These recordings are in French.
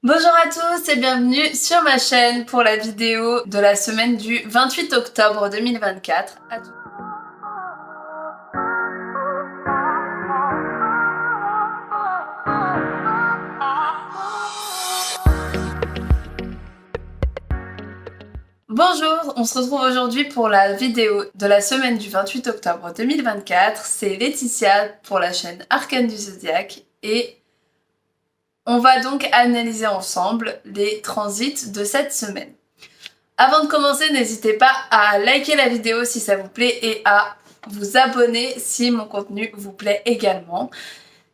Bonjour à tous et bienvenue sur ma chaîne pour la vidéo de la semaine du 28 octobre 2024. Bonjour, on se retrouve aujourd'hui pour la vidéo de la semaine du 28 octobre 2024. C'est Laetitia pour la chaîne Arcane du Zodiaque et on va donc analyser ensemble les transits de cette semaine. Avant de commencer, n'hésitez pas à liker la vidéo si ça vous plaît et à vous abonner si mon contenu vous plaît également.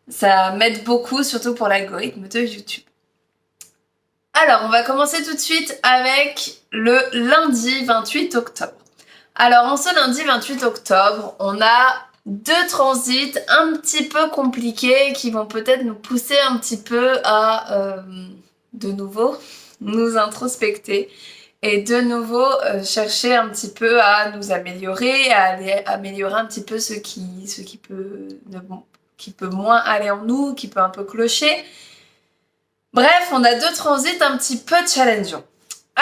Ça m'aide beaucoup, surtout pour l'algorithme de YouTube. Alors, on va commencer tout de suite avec le lundi 28 octobre. Alors, en ce lundi 28 octobre, on a deux transits un petit peu compliqués qui vont peut-être nous pousser un petit peu à, de nouveau, nous introspecter et de nouveau chercher un petit peu à nous améliorer, à aller améliorer un petit peu ce qui peut moins aller en nous, qui peut un peu clocher. Bref, on a deux transits un petit peu challengeants.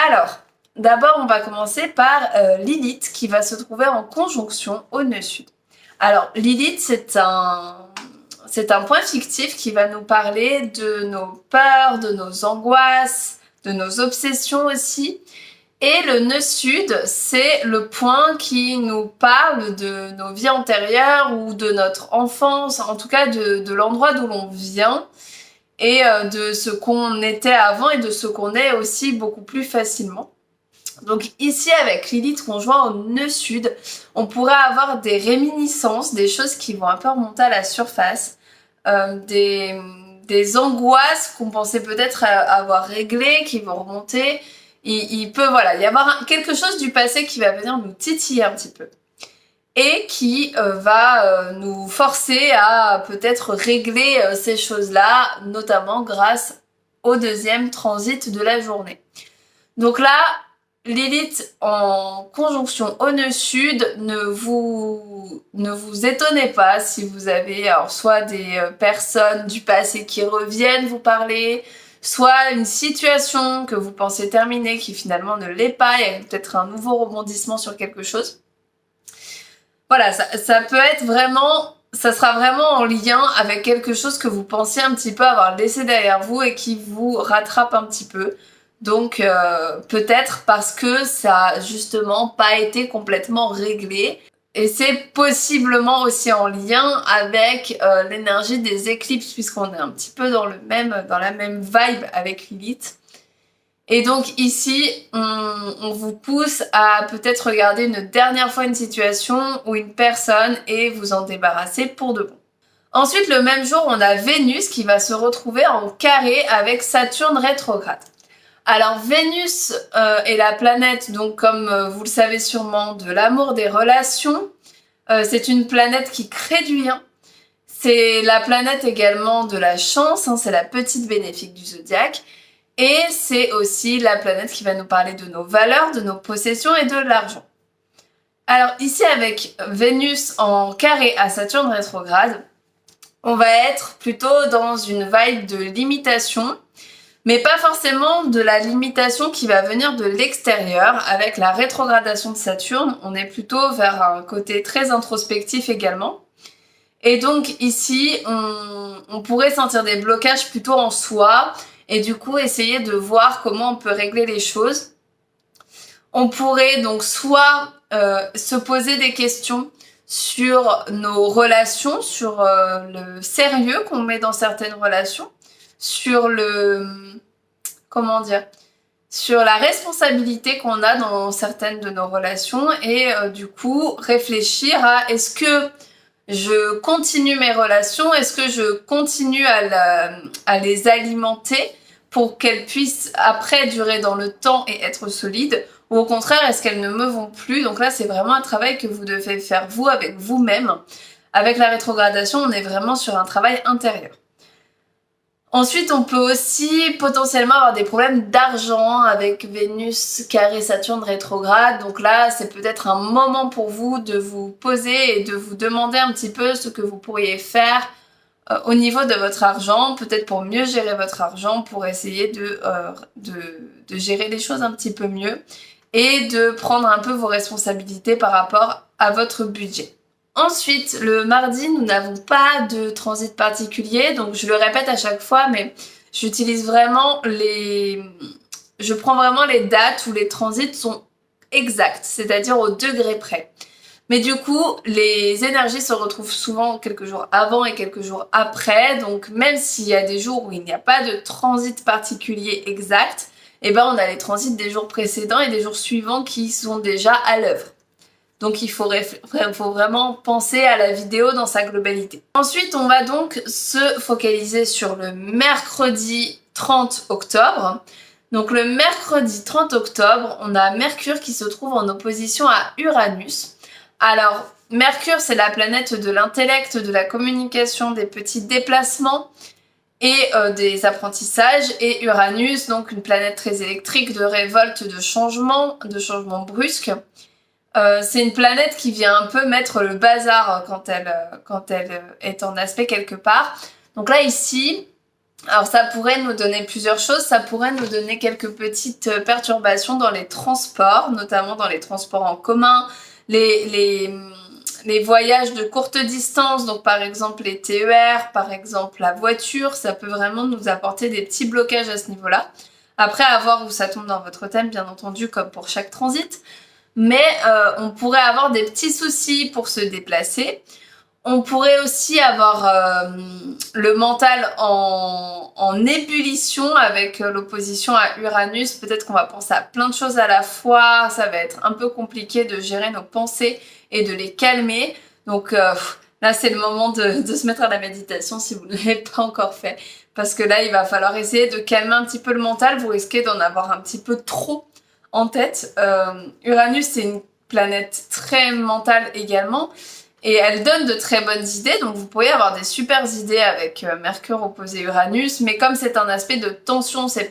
Alors, d'abord, on va commencer par Lilith qui va se trouver en conjonction au nœud sud. Alors, Lilith, c'est un point fictif qui va nous parler de nos peurs, de nos angoisses, de nos obsessions aussi. Et le nœud sud, c'est le point qui nous parle de nos vies antérieures ou de notre enfance, en tout cas de l'endroit d'où l'on vient et de ce qu'on était avant et de ce qu'on est aussi beaucoup plus facilement. Donc ici, avec Lilith conjoint au nœud sud, on pourrait avoir des réminiscences, des choses qui vont un peu remonter à la surface, des angoisses qu'on pensait peut-être avoir réglées, qui vont remonter. Il peut y avoir quelque chose du passé qui va venir nous titiller un petit peu et qui va nous forcer à peut-être régler ces choses-là, notamment grâce au deuxième transit de la journée. Donc là, Lilith en conjonction au nœud sud, ne vous étonnez pas si vous avez alors soit des personnes du passé qui reviennent vous parler, soit une situation que vous pensez terminer qui finalement ne l'est pas, il y a peut-être un nouveau rebondissement sur quelque chose. Voilà, ça peut être vraiment, ça sera vraiment en lien avec quelque chose que vous pensiez un petit peu avoir laissé derrière vous et qui vous rattrape un petit peu. Donc peut-être parce que ça a justement pas été complètement réglé. Et c'est possiblement aussi en lien avec l'énergie des éclipses, puisqu'on est un petit peu dans la même vibe avec Lilith. Et donc ici, on vous pousse à peut-être regarder une dernière fois une situation ou une personne et vous en débarrasser pour de bon. Ensuite, le même jour, on a Vénus qui va se retrouver en carré avec Saturne rétrograde. Alors Vénus est la planète, donc comme vous le savez sûrement, de l'amour, des relations. C'est une planète qui crée du lien. C'est la planète également de la chance, c'est la petite bénéfique du zodiaque. Et c'est aussi la planète qui va nous parler de nos valeurs, de nos possessions et de l'argent. Alors ici, avec Vénus en carré à Saturne rétrograde, on va être plutôt dans une vibe de limitation, mais pas forcément de la limitation qui va venir de l'extérieur. Avec la rétrogradation de Saturne, on est plutôt vers un côté très introspectif également. Et donc ici, on pourrait sentir des blocages plutôt en soi, et du coup essayer de voir comment on peut régler les choses. On pourrait donc soit se poser des questions sur nos relations, sur le sérieux qu'on met dans certaines relations, sur sur la responsabilité qu'on a dans certaines de nos relations et du coup réfléchir à est-ce que je continue mes relations, est-ce que je continue à les alimenter pour qu'elles puissent après durer dans le temps et être solides, ou au contraire, est-ce qu'elles ne me vont plus? Donc là, c'est vraiment un travail que vous devez faire vous avec vous-même. Avec la rétrogradation, on est vraiment sur un travail intérieur. Ensuite, on peut aussi potentiellement avoir des problèmes d'argent avec Vénus carré Saturne rétrograde. Donc là, c'est peut-être un moment pour vous de vous poser et de vous demander un petit peu ce que vous pourriez faire au niveau de votre argent, peut-être pour mieux gérer votre argent, pour essayer de gérer les choses un petit peu mieux et de prendre un peu vos responsabilités par rapport à votre budget. Ensuite, le mardi, nous n'avons pas de transit particulier, donc je le répète à chaque fois, mais j'utilise vraiment je prends vraiment les dates où les transits sont exacts, c'est-à-dire au degré près. Mais du coup, les énergies se retrouvent souvent quelques jours avant et quelques jours après, donc même s'il y a des jours où il n'y a pas de transit particulier exact, eh ben on a les transits des jours précédents et des jours suivants qui sont déjà à l'œuvre. Donc il faut vraiment penser à la vidéo dans sa globalité. Ensuite, on va donc se focaliser sur le mercredi 30 octobre. Donc le mercredi 30 octobre, on a Mercure qui se trouve en opposition à Uranus. Alors, Mercure, c'est la planète de l'intellect, de la communication, des petits déplacements et des apprentissages. Et Uranus, donc une planète très électrique, de révolte, de changement brusque. C'est une planète qui vient un peu mettre le bazar quand elle est en aspect quelque part. Donc là, ici, alors ça pourrait nous donner plusieurs choses. Ça pourrait nous donner quelques petites perturbations dans les transports, notamment dans les transports en commun, les voyages de courte distance, donc par exemple les TER, par exemple la voiture, ça peut vraiment nous apporter des petits blocages à ce niveau-là. Après, à voir où ça tombe dans votre thème, bien entendu, comme pour chaque transit. Mais on pourrait avoir des petits soucis pour se déplacer. On pourrait aussi avoir le mental en ébullition avec l'opposition à Uranus. Peut-être qu'on va penser à plein de choses à la fois. Ça va être un peu compliqué de gérer nos pensées et de les calmer. Donc là, c'est le moment de se mettre à la méditation si vous ne l'avez pas encore fait. Parce que là, il va falloir essayer de calmer un petit peu le mental. Vous risquez d'en avoir un petit peu trop en tête. Uranus, c'est une planète très mentale également. Et elle donne de très bonnes idées, donc vous pourriez avoir des super idées avec Mercure opposé Uranus, mais comme c'est un aspect de tension, ça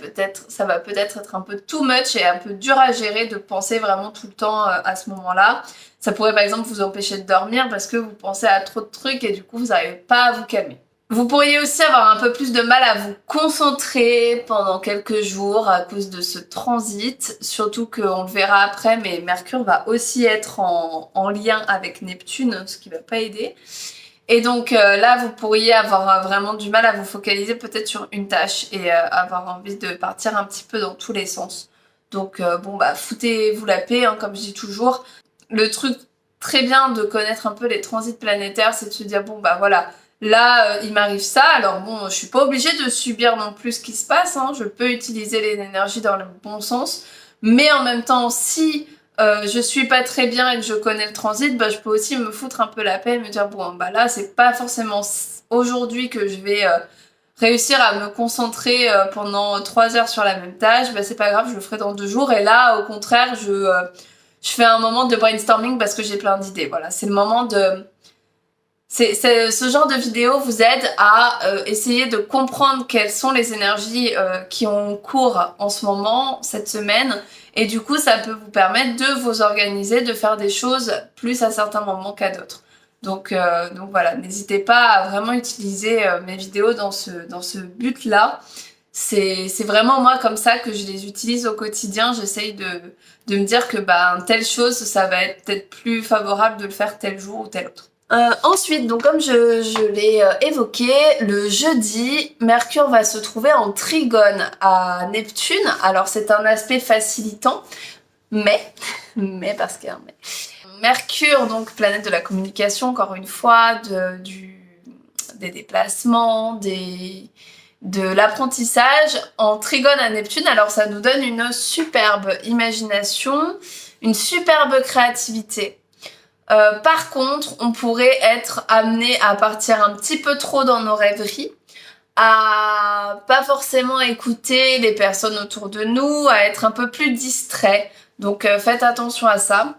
va peut-être être un peu too much et un peu dur à gérer de penser vraiment tout le temps à ce moment-là. Ça pourrait par exemple vous empêcher de dormir parce que vous pensez à trop de trucs et du coup vous n'arrivez pas à vous calmer. Vous pourriez aussi avoir un peu plus de mal à vous concentrer pendant quelques jours à cause de ce transit, surtout qu'on le verra après, mais Mercure va aussi être en lien avec Neptune, ce qui va pas aider. Et donc là, vous pourriez avoir vraiment du mal à vous focaliser peut-être sur une tâche et avoir envie de partir un petit peu dans tous les sens. Donc bon bah foutez-vous la paix, hein, comme je dis toujours. Le truc très bien de connaître un peu les transits planétaires, c'est de se dire bon bah voilà, là, il m'arrive ça, alors bon, je suis pas obligée de subir non plus ce qui se passe, hein. Je peux utiliser les énergies dans le bon sens, mais en même temps, si je suis pas très bien et que je connais le transit, bah je peux aussi me foutre un peu la paix et me dire bon, bah là, c'est pas forcément aujourd'hui que je vais réussir à me concentrer pendant 3 heures sur la même tâche, bah c'est pas grave, je le ferai dans 2 jours, et là, au contraire, je fais un moment de brainstorming parce que j'ai plein d'idées, voilà, c'est le moment de... ce genre de vidéo vous aide à essayer de comprendre quelles sont les énergies qui ont cours en ce moment, cette semaine, et du coup ça peut vous permettre de vous organiser, de faire des choses plus à certains moments qu'à d'autres. Donc voilà, n'hésitez pas à vraiment utiliser mes vidéos dans ce but-là. C'est vraiment moi comme ça que je les utilise au quotidien. J'essaye de me dire que bah, telle chose, ça va être peut-être plus favorable de le faire tel jour ou tel autre. Ensuite, donc comme je l'ai évoqué, le jeudi, Mercure va se trouver en trigone à Neptune. Alors c'est un aspect facilitant, mais parce qu'il y a un mais. Mercure, donc planète de la communication, encore une fois, des déplacements, de l'apprentissage, en trigone à Neptune. Alors ça nous donne une superbe imagination, une superbe créativité. Par contre, on pourrait être amené à partir un petit peu trop dans nos rêveries, à pas forcément écouter les personnes autour de nous, à être un peu plus distrait. Donc faites attention à ça.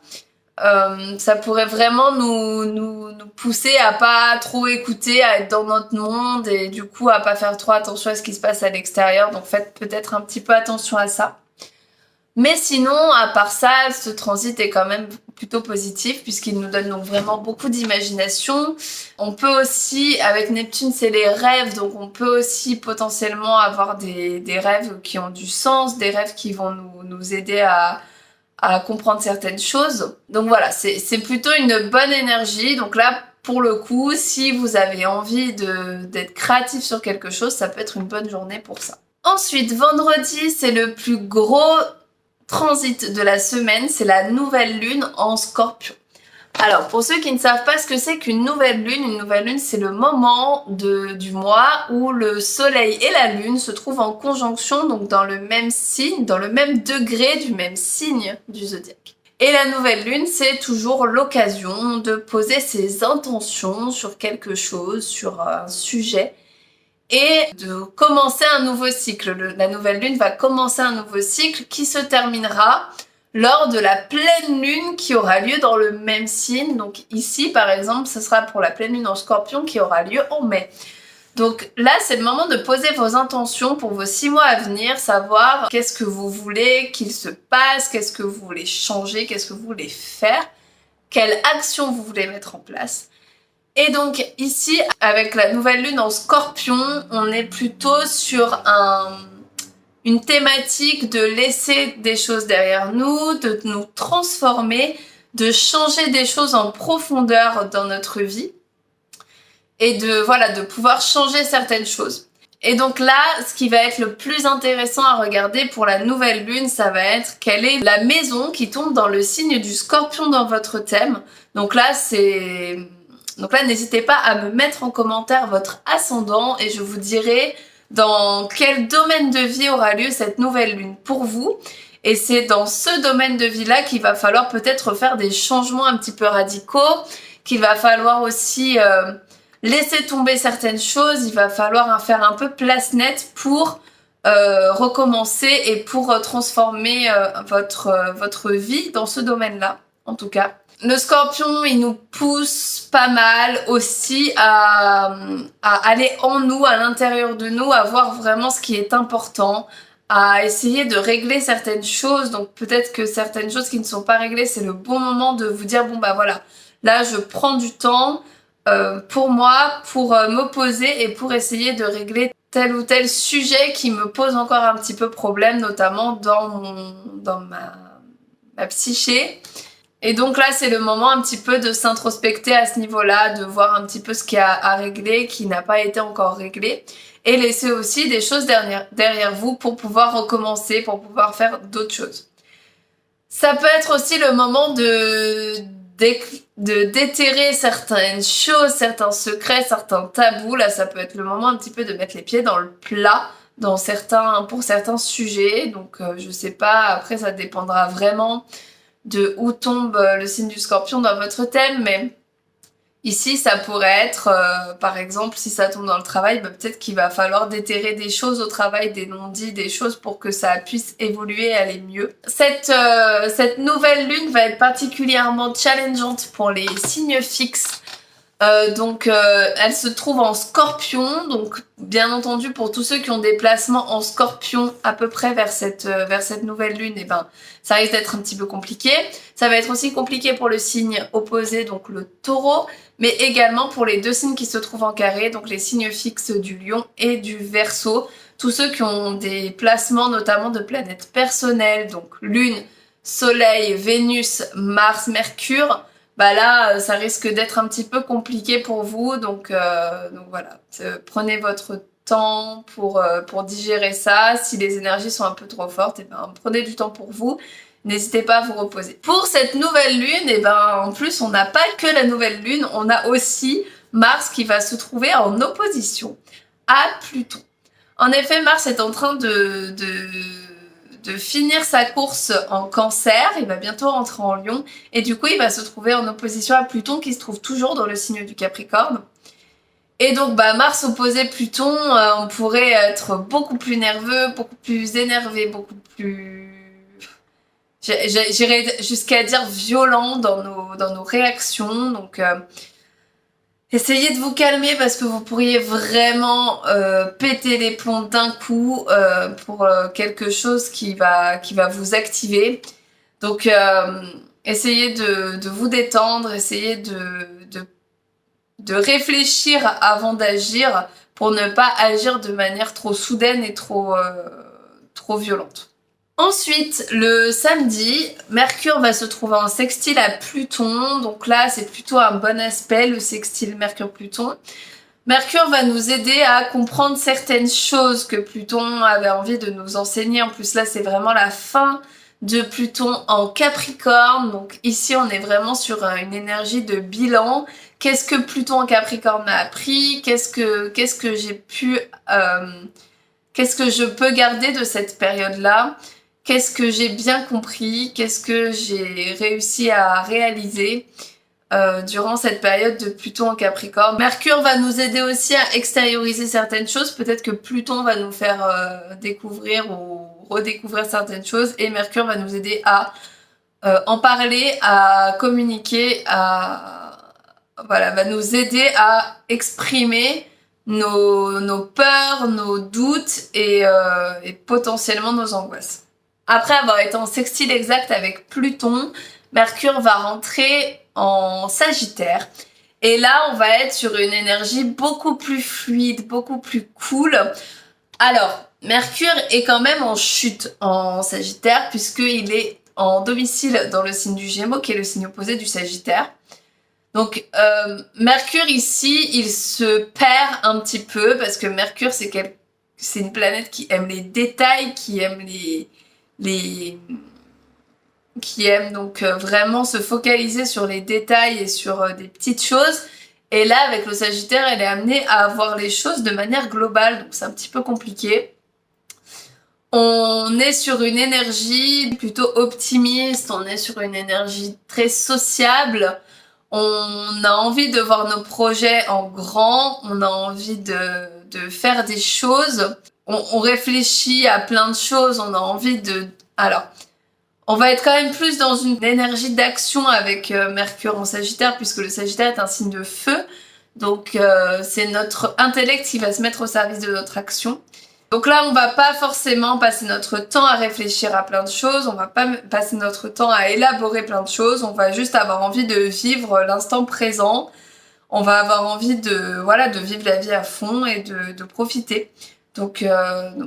Ça pourrait vraiment nous pousser à pas trop écouter, à être dans notre monde et du coup à pas faire trop attention à ce qui se passe à l'extérieur. Donc faites peut-être un petit peu attention à ça. Mais sinon, à part ça, ce transit est quand même plutôt positif puisqu'il nous donne donc vraiment beaucoup d'imagination. On peut aussi, avec Neptune, c'est les rêves, donc on peut aussi potentiellement avoir des rêves qui ont du sens, des rêves qui vont nous aider à comprendre certaines choses. Donc voilà, c'est plutôt une bonne énergie. Donc là, pour le coup, si vous avez envie d'être créatif sur quelque chose, ça peut être une bonne journée pour ça. Ensuite, vendredi, c'est le plus gros transit de la semaine, c'est la nouvelle lune en Scorpion. Alors, pour ceux qui ne savent pas ce que c'est qu'une nouvelle lune, c'est le moment du mois où le soleil et la lune se trouvent en conjonction, donc dans le même signe, dans le même degré du même signe du zodiaque. Et la nouvelle lune, c'est toujours l'occasion de poser ses intentions sur quelque chose, sur un sujet, et de commencer un nouveau cycle. La nouvelle lune va commencer un nouveau cycle qui se terminera lors de la pleine lune qui aura lieu dans le même signe. Donc ici, par exemple, ce sera pour la pleine lune en Scorpion qui aura lieu en mai. Donc là, c'est le moment de poser vos intentions pour vos 6 mois à venir, savoir qu'est-ce que vous voulez qu'il se passe, qu'est-ce que vous voulez changer, qu'est-ce que vous voulez faire, quelle action vous voulez mettre en place. Et donc ici, avec la nouvelle lune en Scorpion, on est plutôt sur une thématique de laisser des choses derrière nous, de nous transformer, de changer des choses en profondeur dans notre vie et de pouvoir changer certaines choses. Et donc là, ce qui va être le plus intéressant à regarder pour la nouvelle lune, ça va être quelle est la maison qui tombe dans le signe du Scorpion dans votre thème. Donc là, n'hésitez pas à me mettre en commentaire votre ascendant et je vous dirai dans quel domaine de vie aura lieu cette nouvelle lune pour vous. Et c'est dans ce domaine de vie-là qu'il va falloir peut-être faire des changements un petit peu radicaux, qu'il va falloir aussi laisser tomber certaines choses, il va falloir faire un peu place nette pour recommencer et pour transformer votre vie dans ce domaine-là, en tout cas. Le Scorpion, il nous pousse pas mal aussi à aller en nous, à l'intérieur de nous, à voir vraiment ce qui est important, à essayer de régler certaines choses. Donc peut-être que certaines choses qui ne sont pas réglées, c'est le bon moment de vous dire bon bah voilà, là je prends du temps pour moi, pour me poser et pour essayer de régler tel ou tel sujet qui me pose encore un petit peu problème, notamment dans ma psyché. Et donc là, c'est le moment un petit peu de s'introspecter à ce niveau-là, de voir un petit peu ce qu'il y a à régler, qui n'a pas été encore réglé, et laisser aussi des choses derrière vous pour pouvoir recommencer, pour pouvoir faire d'autres choses. Ça peut être aussi le moment de déterrer certaines choses, certains secrets, certains tabous. Là, ça peut être le moment un petit peu de mettre les pieds dans le plat pour certains sujets. Donc, je sais pas, après, ça dépendra vraiment de où tombe le signe du Scorpion dans votre thème, mais ici ça pourrait être par exemple si ça tombe dans le travail, bah, peut-être qu'il va falloir déterrer des choses au travail, des non-dits, des choses pour que ça puisse évoluer et aller mieux. Cette nouvelle lune va être particulièrement challengeante pour les signes fixes. Elle se trouve en Scorpion, donc bien entendu pour tous ceux qui ont des placements en Scorpion à peu près vers cette nouvelle lune, et ben ça risque d'être un petit peu compliqué. Ça va être aussi compliqué pour le signe opposé, donc le Taureau, mais également pour les deux signes qui se trouvent en carré, donc les signes fixes du Lion et du Verseau. Tous ceux qui ont des placements notamment de planètes personnelles, donc Lune, Soleil, Vénus, Mars, Mercure. Bah là, ça risque d'être un petit peu compliqué pour vous, donc voilà. Prenez votre temps pour digérer ça. Si les énergies sont un peu trop fortes, et ben prenez du temps pour vous. N'hésitez pas à vous reposer. Pour cette nouvelle lune, et ben en plus on n'a pas que la nouvelle lune, on a aussi Mars qui va se trouver en opposition à Pluton. En effet, Mars est en train de finir sa course en Cancer, il va bientôt rentrer en Lion, et du coup il va se trouver en opposition à Pluton qui se trouve toujours dans le signe du Capricorne. Et donc Mars opposé Pluton, on pourrait être beaucoup plus nerveux, beaucoup plus énervé, beaucoup plus... J'irais jusqu'à dire violent dans nos réactions, donc... Essayez de vous calmer parce que vous pourriez vraiment péter les plombs d'un coup pour quelque chose qui va vous activer. Donc essayez de vous détendre, essayez de réfléchir avant d'agir pour ne pas agir de manière trop soudaine et trop violente. Ensuite, le samedi, Mercure va se trouver en sextile à Pluton. Donc là, c'est plutôt un bon aspect, le sextile Mercure-Pluton. Mercure va nous aider à comprendre certaines choses que Pluton avait envie de nous enseigner. En plus, là, c'est vraiment la fin de Pluton en Capricorne. Donc ici, on est vraiment sur une énergie de bilan. Qu'est-ce que Pluton en Capricorne m'a appris? Qu'est-ce que j'ai pu... qu'est-ce que je peux garder de cette période-là? Qu'est-ce que j'ai bien compris? Qu'est-ce que j'ai réussi à réaliser durant cette période de Pluton en Capricorne? Mercure va nous aider aussi à extérioriser certaines choses. Peut-être que Pluton va nous faire découvrir ou redécouvrir certaines choses. Et Mercure va nous aider à en parler, à communiquer, va nous aider à exprimer nos peurs, nos doutes et potentiellement nos angoisses. Après avoir été en sextile exact avec Pluton, Mercure va rentrer en Sagittaire. Et là, on va être sur une énergie beaucoup plus fluide, beaucoup plus cool. Alors, Mercure est quand même en chute en Sagittaire puisqu'il est en domicile dans le signe du Gémeaux, qui est le signe opposé du Sagittaire. Donc, Mercure ici, il se perd un petit peu parce que Mercure, c'est une planète qui aime les détails, qui aime qui aime donc vraiment se focaliser sur les détails et sur des petites choses. Et là, avec le Sagittaire, elle est amenée à voir les choses de manière globale, donc c'est un petit peu compliqué. On est sur une énergie plutôt optimiste, on est sur une énergie très sociable. On a envie de voir nos projets en grand, on a envie de faire des choses. On réfléchit à plein de choses, on a envie de... Alors, on va être quand même plus dans une énergie d'action avec Mercure en Sagittaire, puisque le Sagittaire est un signe de feu. Donc, c'est notre intellect qui va se mettre au service de notre action. Donc là, on va pas forcément passer notre temps à réfléchir à plein de choses, on va pas passer notre temps à élaborer plein de choses, on va juste avoir envie de vivre l'instant présent. On va avoir envie de vivre la vie à fond et de profiter. Donc,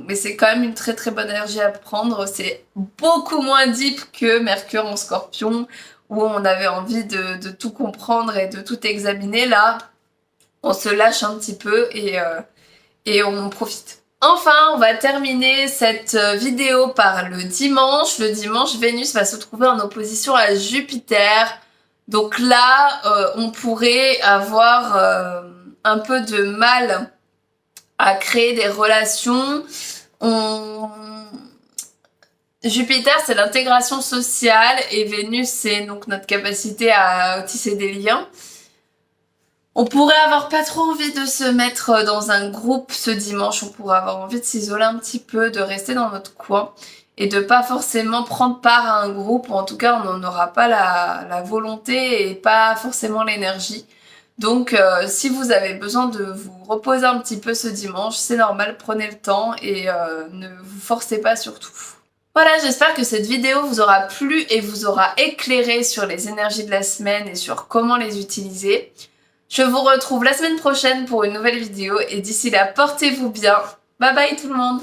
mais c'est quand même une très très bonne énergie à prendre. C'est beaucoup moins deep que Mercure en Scorpion, où on avait envie de tout comprendre et de tout examiner. Là, on se lâche un petit peu et on profite. Enfin, on va terminer cette vidéo par le dimanche. Le dimanche, Vénus va se trouver en opposition à Jupiter. Donc là, on pourrait avoir un peu de mal à créer des relations. Jupiter, c'est l'intégration sociale et Vénus, c'est donc notre capacité à tisser des liens. On pourrait avoir pas trop envie de se mettre dans un groupe ce dimanche, on pourrait avoir envie de s'isoler un petit peu, de rester dans notre coin et de pas forcément prendre part à un groupe, ou en tout cas on n'en aura pas la volonté et pas forcément l'énergie. Donc si vous avez besoin de vous reposer un petit peu ce dimanche, c'est normal, prenez le temps et ne vous forcez pas surtout. Voilà, j'espère que cette vidéo vous aura plu et vous aura éclairé sur les énergies de la semaine et sur comment les utiliser. Je vous retrouve la semaine prochaine pour une nouvelle vidéo et d'ici là, portez-vous bien. Bye bye tout le monde!